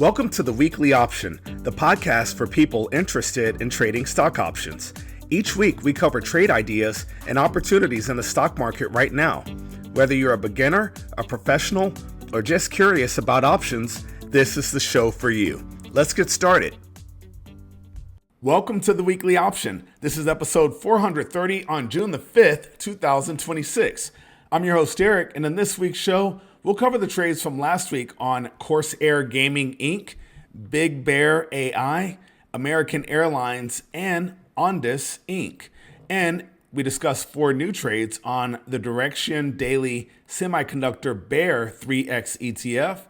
Welcome to the Weekly Option, the podcast for people interested in trading stock options. Each week, we cover trade ideas and opportunities in the stock market right now. Whether you're a beginner, a professional, or just curious about options, this is the show for you. Let's get started. Welcome to the Weekly Option. This is episode 430 on June the 5th, 2026. I'm your host, Derek, and in this week's show, we'll cover the trades from last week on Corsair Gaming Inc., Big Bear AI, American Airlines, and Ondas Inc. And we discuss four new trades on the Direxion Daily Semiconductor Bear 3X ETF,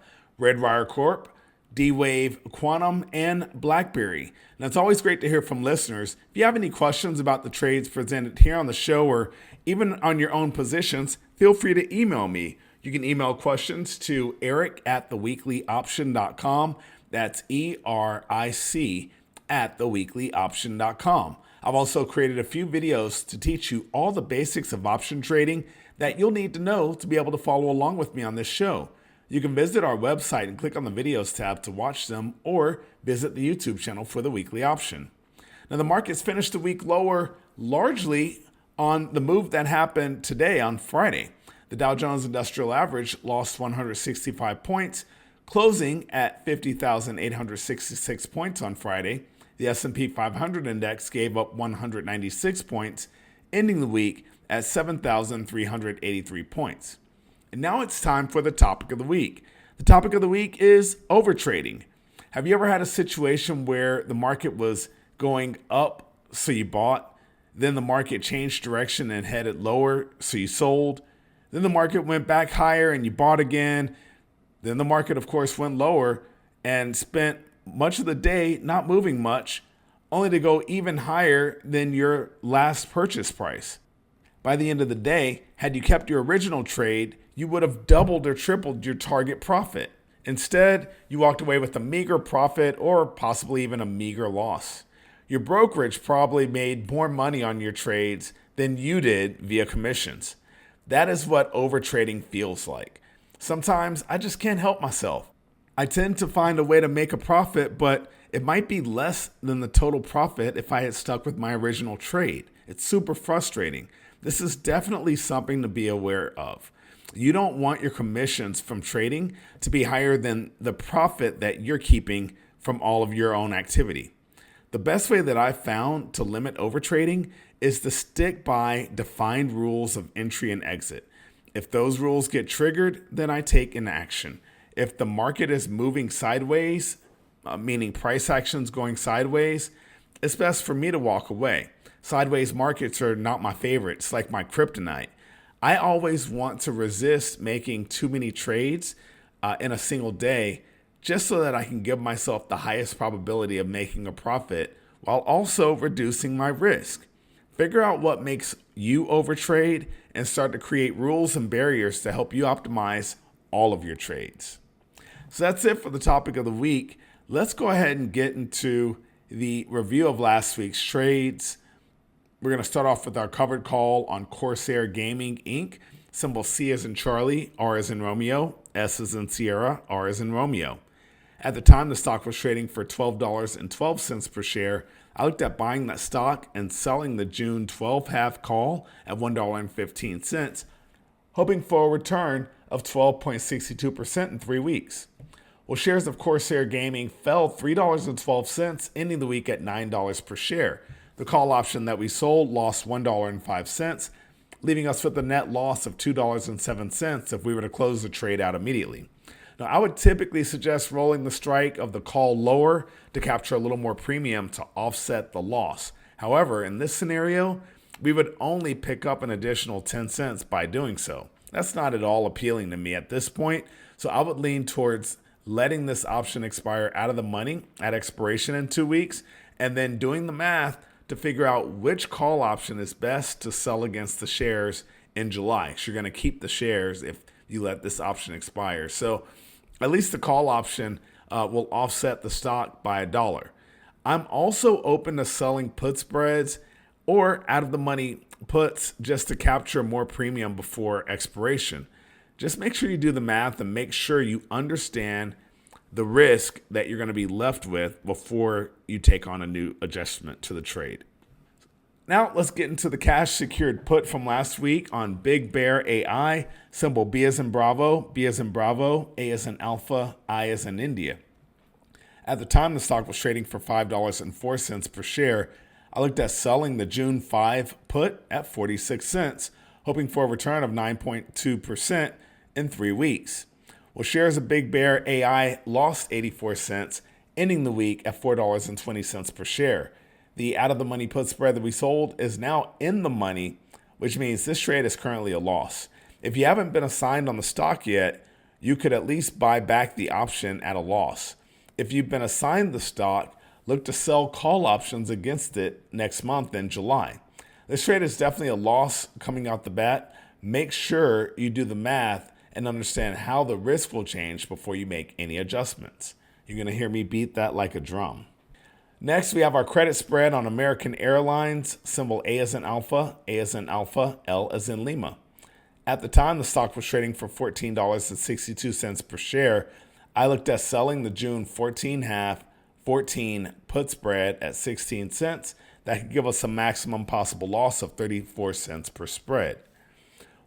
Redwire Corp, D-Wave Quantum, and BlackBerry. And it's always great to hear from listeners. If you have any questions about the trades presented here on the show or even on your own positions, feel free to email me. You can email questions to eric@theweeklyoption.com. That's ERIC @theweeklyoption.com. I've also created a few videos to teach you all the basics of option trading that you'll need to know to be able to follow along with me on this show. You can visit our website and click on the videos tab to watch them, or visit the YouTube channel for the Weekly Option. Now, the markets finished the week lower largely on the move that happened today on Friday. The Dow Jones Industrial Average lost 165 points, closing at 50,866 points on Friday. The S&P 500 index gave up 196 points, ending the week at 7,383 points. And now it's time for the topic of the week. The topic of the week is overtrading. Have you ever had a situation where the market was going up, so you bought, then the market changed direction and headed lower, so you sold, then the market went back higher and you bought again, then the market, of course, went lower and spent much of the day not moving much, only to go even higher than your last purchase price? By the end of the day, had you kept your original trade, you would have doubled or tripled your target profit. Instead, you walked away with a meager profit or possibly even a meager loss. Your brokerage probably made more money on your trades than you did via commissions. That is what overtrading feels like. Sometimes I just can't help myself. I tend to find a way to make a profit, but it might be less than the total profit if I had stuck with my original trade. It's super frustrating. This is definitely something to be aware of. You don't want your commissions from trading to be higher than the profit that you're keeping from all of your own activity. The best way that I've found to limit overtrading is to stick by defined rules of entry and exit. If those rules get triggered, then I take an action. If the market is moving sideways, meaning price actions going sideways, it's best for me to walk away. Sideways markets are not my favorite. It's like my kryptonite. I always want to resist making too many trades in a single day, just so that I can give myself the highest probability of making a profit while also reducing my risk. Figure out what makes you overtrade and start to create rules and barriers to help you optimize all of your trades. So that's it for the topic of the week. Let's go ahead and get into the review of last week's trades. We're going to start off with our covered call on Corsair Gaming Inc. Symbol C as in Charlie, R as in Romeo, S as in Sierra, R as in Romeo. At the time, the stock was trading for $12.12 per share. I looked at buying that stock and selling the June 12 half call at $1.15, hoping for a return of 12.62% in 3 weeks. Well, shares of Corsair Gaming fell $3.12, ending the week at $9 per share. The call option that we sold lost $1.05, leaving us with a net loss of $2.07 if we were to close the trade out immediately. Now, I would typically suggest rolling the strike of the call lower to capture a little more premium to offset the loss. However, in this scenario, we would only pick up an additional 10 cents by doing so. That's not at all appealing to me at this point, so I would lean towards letting this option expire out of the money at expiration in 2 weeks, and then doing the math to figure out which call option is best to sell against the shares in July. So you're going to keep the shares if you let this option expire. So at least the call option will offset the stock by $1. I'm also open to selling put spreads or out of the money puts just to capture more premium before expiration. Just make sure you do the math and make sure you understand the risk that you're going to be left with before you take on a new adjustment to the trade. Now let's get into the cash secured put from last week on Big Bear AI, symbol B as in Bravo, B as in Bravo, A as in Alpha, I as in India. At the time, the stock was trading for $5.04 per share. I looked at selling the June 5 put at 46 cents, hoping for a return of 9.2% in 3 weeks. Well, shares of Big Bear AI lost 84 cents, ending the week at $4.20 per share. The out-of-the-money put spread that we sold is now in the money, which means this trade is currently a loss. If you haven't been assigned on the stock yet, you could at least buy back the option at a loss. If you've been assigned the stock, look to sell call options against it next month in July. This trade is definitely a loss coming out the bat. Make sure you do the math and understand how the risk will change before you make any adjustments. You're going to hear me beat that like a drum. Next, we have our credit spread on American Airlines, symbol A as in Alpha, A as in Alpha, L as in Lima. At the time, the stock was trading for $14.62 per share. I looked at selling the June 14 put spread at 16 cents. That could give us a maximum possible loss of 34 cents per spread.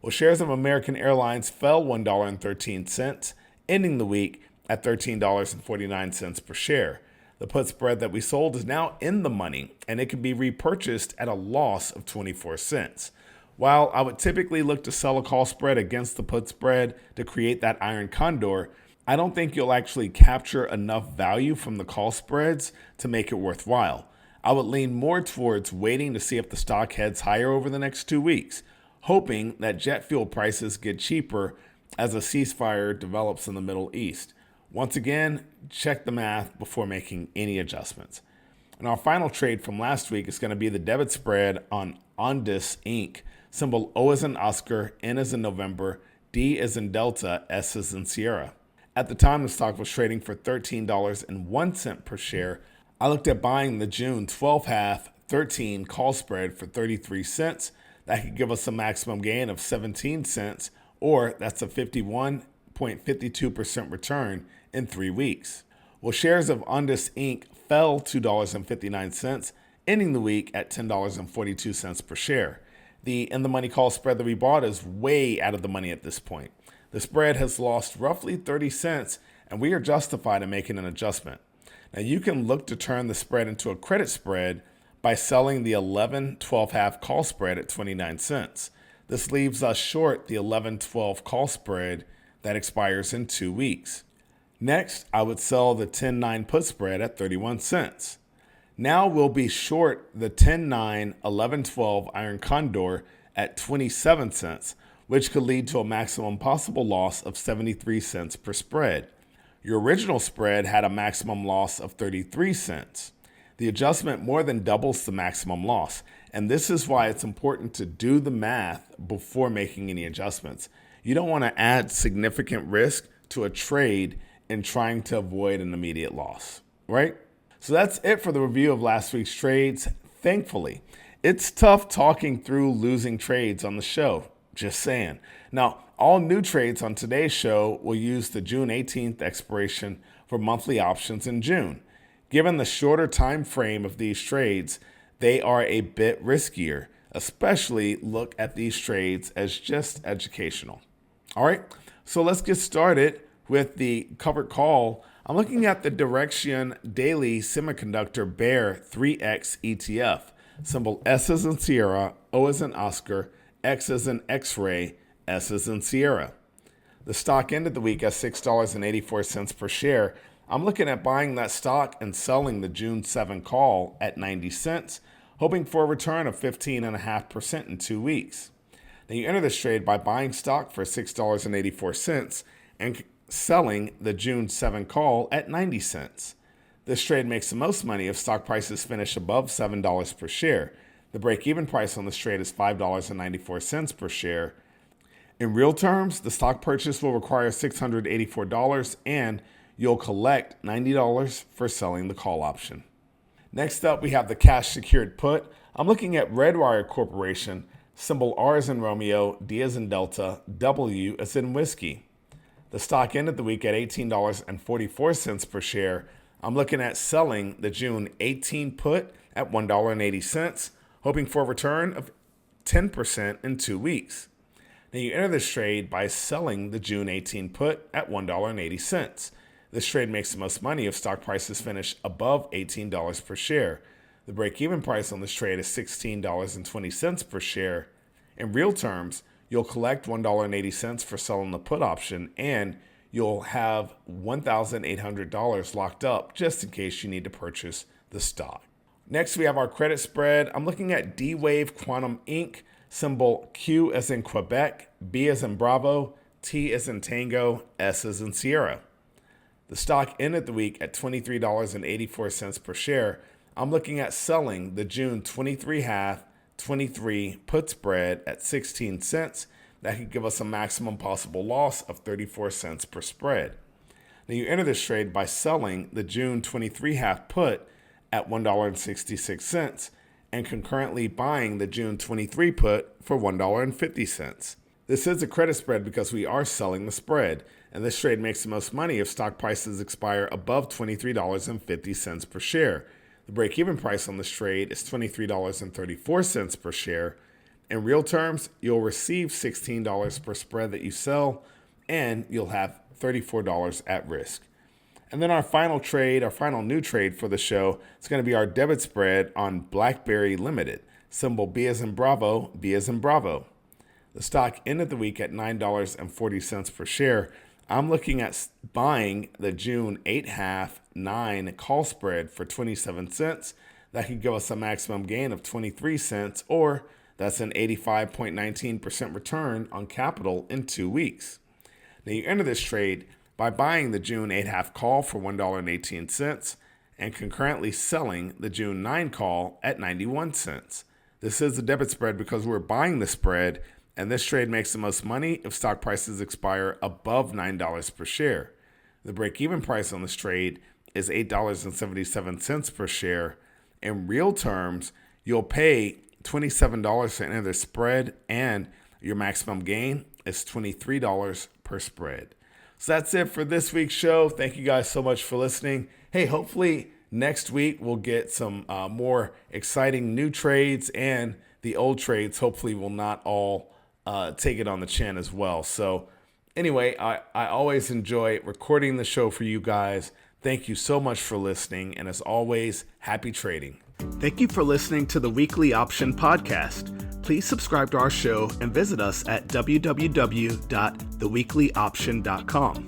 Well, shares of American Airlines fell $1.13, ending the week at $13.49 per share. The put spread that we sold is now in the money, and it can be repurchased at a loss of 24 cents. While I would typically look to sell a call spread against the put spread to create that iron condor, I don't think you'll actually capture enough value from the call spreads to make it worthwhile. I would lean more towards waiting to see if the stock heads higher over the next 2 weeks, hoping that jet fuel prices get cheaper as a ceasefire develops in the Middle East. Once again, check the math before making any adjustments. And our final trade from last week is going to be the debit spread on Ondas Inc. Symbol O as in Oscar, N as in November, D as in Delta, S as in Sierra. At the time, the stock was trading for $13.01 per share. I looked at buying the June 12/2 13 call spread for 33 cents. That could give us a maximum gain of 17 cents, or that's a 51.52% return in 3 weeks. Well, shares of Ondas Inc. fell $2.59, ending the week at $10.42 per share. The in-the-money call spread that we bought is way out of the money at this point. The spread has lost roughly 30 cents, and we are justified in making an adjustment. Now, you can look to turn the spread into a credit spread by selling the 11/12/2 call spread at 29 cents. This leaves us short the 11/12 call spread that expires in 2 weeks. Next, I would sell the 10/9 put spread at 31 cents. Now we'll be short the 10/9 11/12 iron condor at 27 cents, which could lead to a maximum possible loss of 73 cents per spread. Your original spread had a maximum loss of 33 cents. The adjustment more than doubles the maximum loss, and this is why it's important to do the math before making any adjustments. You don't want to add significant risk to a trade in trying to avoid an immediate loss, right? So that's it for the review of last week's trades. Thankfully, it's tough talking through losing trades on the show. Just saying. Now, all new trades on today's show will use the June 18th expiration for monthly options in June. Given the shorter time frame of these trades, they are a bit riskier. Especially look at these trades as just educational. All right, so let's get started with the covered call. I'm looking at the Direxion Daily Semiconductor Bear 3X ETF. Symbol S as in Sierra, O as in Oscar, X as in X-ray, S as in Sierra. The stock ended the week at $6.84 per share. I'm looking at buying that stock and selling the June 7 call at 90 cents, hoping for a return of 15.5% in 2 weeks. Now you enter this trade by buying stock for $6.84 and selling the June 7 call at 90 cents. This trade makes the most money if stock prices finish above $7 per share. The break-even price on this trade is $5.94 per share. In real terms, the stock purchase will require $684 and you'll collect $90 for selling the call option. Next up, we have the cash secured put. I'm looking at Redwire Corporation, symbol R as in Romeo, D as in Delta, W as in Whiskey. The stock ended the week at $18.44 per share. I'm looking at selling the June 18 put at $1.80, hoping for a return of 10% in 2 weeks. Now you enter this trade by selling the June 18 put at $1.80. This trade makes the most money if stock prices finish above $18 per share. The break-even price on this trade is $16.20 per share. In real terms, you'll collect $1.80 for selling the put option, and you'll have $1,800 locked up just in case you need to purchase the stock. Next, we have our credit spread. I'm looking at D-Wave Quantum Inc., symbol Q as in Quebec, B as in Bravo, T as in Tango, S as in Sierra. The stock ended the week at $23.84 per share. I'm looking at selling the June 23 put spread at 16 cents. That could give us a maximum possible loss of 34 cents per spread. Now you enter this trade by selling the June 23 half put at $1.66 and concurrently buying the June 23 put for $1.50. This is a credit spread because we are selling the spread, and this trade makes the most money if stock prices expire above $23.50 per share. The break-even price on this trade is $23.34 per share. In real terms, you'll receive $16 per spread that you sell, and you'll have $34 at risk. And then our final new trade for the show, is going to be our debit spread on BlackBerry Limited, symbol B as in Bravo, B as in Bravo. The stock ended the week at $9.40 per share. I'm looking at buying the June 8.5/9 call spread for 27 cents. That could give us a maximum gain of 23 cents, or that's an 85.19% return on capital in 2 weeks. Now you enter this trade by buying the June 8.5 call for $1.18 and concurrently selling the June 9 call at 91 cents. This is a debit spread because we're buying the spread, and this trade makes the most money if stock prices expire above $9 per share. The break-even price on this trade is $8.77 per share. In real terms, you'll pay $27 to enter the spread, and your maximum gain is $23 per spread. So that's it for this week's show. Thank you guys so much for listening. Hey, hopefully next week we'll get some more exciting new trades, and the old trades hopefully will not all take it on the chin as well. So anyway, I always enjoy recording the show for you guys. Thank you so much for listening. And as always, happy trading. Thank you for listening to the Weekly Option Podcast. Please subscribe to our show and visit us at www.theweeklyoption.com.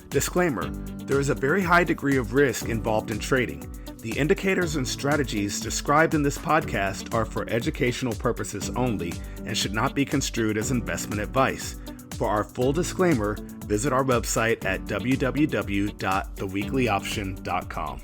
Disclaimer, there is a very high degree of risk involved in trading. The indicators and strategies described in this podcast are for educational purposes only and should not be construed as investment advice. For our full disclaimer, visit our website at www.theweeklyoption.com.